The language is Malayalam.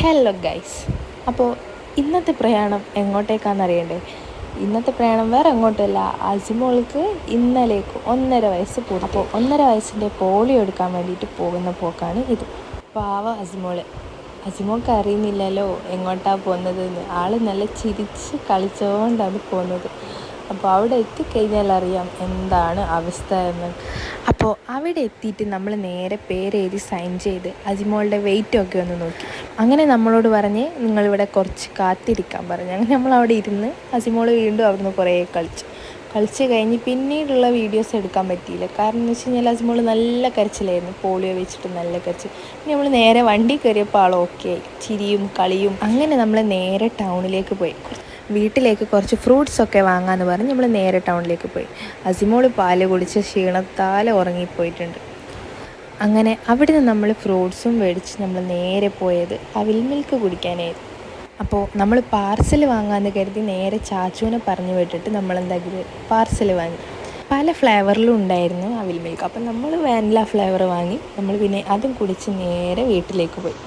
Hello guys. അപ്പോൾ ഇന്നത്തെ പ്രയാണം എങ്ങോട്ടേക്കാണെന്ന് അറിയണ്ടേ? ഇന്നത്തെ പ്രയാണം വേറെ എങ്ങോട്ടുമല്ല, അസിമോൾക്ക് ഇന്നലേക്ക് 1.5 വയസ്സ് പൂർത്തി. അപ്പോൾ 1.5 വയസ്സിൻ്റെ പോളിയോ എടുക്കാൻ വേണ്ടിയിട്ട് പോകുന്ന പോക്കാണ് ഇത്. പാവ അസിമോൾക്ക് അറിയുന്നില്ലല്ലോ എങ്ങോട്ടാണ് പോകുന്നതെന്ന്. ആൾ നല്ല ചിരിച്ച് കളിച്ചുകൊണ്ടാണ് പോകുന്നത്. അപ്പോൾ അവിടെ എത്തിക്കഴിഞ്ഞാൽ അറിയാം എന്താണ് അവസ്ഥ എന്ന്. അപ്പോൾ അവിടെ എത്തിയിട്ട് നമ്മൾ നേരെ പേരെഴുതി സൈൻ ചെയ്ത് അസിമോളുടെ വെയിറ്റൊക്കെ ഒന്ന് നോക്കി. അങ്ങനെ നമ്മളോട് പറഞ്ഞ് നിങ്ങളിവിടെ കുറച്ച് കാത്തിരിക്കാൻ പറഞ്ഞു. അങ്ങനെ നമ്മളവിടെ ഇരുന്ന് അസിമോൾ വീണ്ടും അവിടുന്ന് കുറേ കളിച്ച് കഴിഞ്ഞ് പിന്നീടുള്ള വീഡിയോസ് എടുക്കാൻ പറ്റിയില്ല. കാരണം എന്ന് വെച്ച് കഴിഞ്ഞാൽ അസിമോൾ നല്ല കരച്ചിലായിരുന്നു, പോളിയോ വെച്ചിട്ട് നല്ല കരച്ചിൽ. പിന്നെ നമ്മൾ നേരെ വണ്ടി കയറിയപ്പോൾ ആൾ ഓക്കെ ആയി, ചിരിയും കളിയും. അങ്ങനെ നമ്മൾ നേരെ ടൗണിലേക്ക് പോയി. വീട്ടിലേക്ക് കുറച്ച് ഫ്രൂട്ട്സൊക്കെ വാങ്ങാമെന്ന് പറഞ്ഞ് നമ്മൾ നേരെ ടൗണിലേക്ക് പോയി. അസിമോൾ പാല് കുടിച്ച് ക്ഷീണത്താൽ ഉറങ്ങിപ്പോയിട്ടുണ്ട്. അങ്ങനെ അവിടെ നിന്ന് നമ്മൾ ഫ്രൂട്ട്സും മേടിച്ച് നമ്മൾ നേരെ പോയത് അവിൽ മിൽക്ക് കുടിക്കാനായിരുന്നു. അപ്പോൾ നമ്മൾ പാർസൽ വാങ്ങാമെന്ന് കരുതി നേരെ ചാച്ചുവിനെ പറഞ്ഞു വിട്ടിട്ട് നമ്മളെന്താക്കി പാർസൽ വാങ്ങി. പല ഫ്ലേവറിലും ഉണ്ടായിരുന്നു അവിൽ മിൽക്ക്. അപ്പം നമ്മൾ വാനില ഫ്ലേവർ വാങ്ങി. നമ്മൾ പിന്നെ അതും കുടിച്ച് നേരെ വീട്ടിലേക്ക് പോയി.